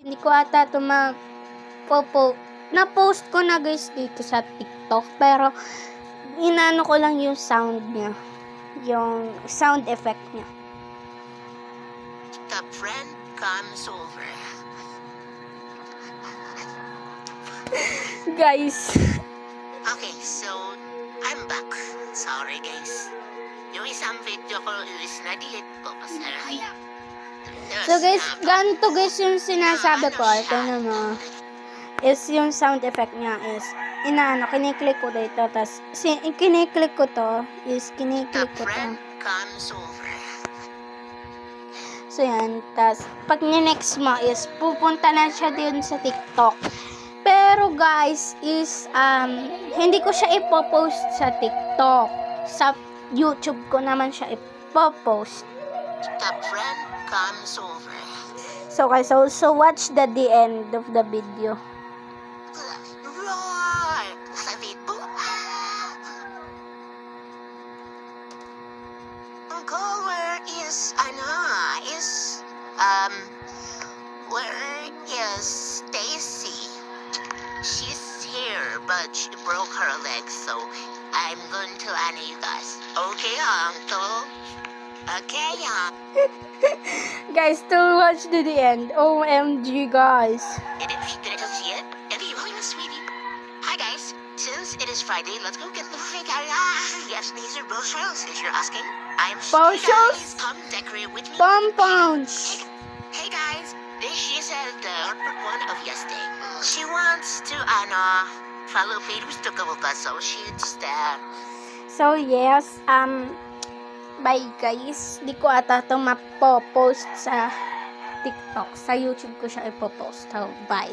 Hindi ko ata ito na-post ko na guys dito sa TikTok, pero inano ko lang yung sound niya, yung sound effect niya. The friend comes over. Guys, Okay, so I'm back. Sorry guys. Yung isang video ko is na-delete ko. Pasaraya. so guys, ganito guys yung sinasabi ko, ito naman, is yung sound effect niya is, kiniklik ko dito, tas, kiniklik ko to, The friend comes over. So yan, tas, pag next mo is, pupunta na siya din sa TikTok. Pero guys, is, hindi ko siya ipopost sa TikTok. Sa YouTube ko naman siya ipopost. The friend comes over. So guys, so watch the end of the video. Roar! Sabi po. Uncle, where is Stacy? She's here, but she broke her leg, so I'm going to Anna you guys. Okay, Uncle. Okay, Guys, still watch to the end. OMG, guys. Did it see it? Sweetie. Hi, guys. Since it is Friday, let's go get the fake area. Yes, these are both shells, if you're asking. I'm Both Hey, shells? guys, come decorate with me. Pompons. Hey, guys. This is the one of yesterday. She wants to, follow Peter's to go with us, so she's there. So yes, bye guys. Di ko ata ito mapopost sa TikTok. Sa YouTube ko siya ipopost. So, bye.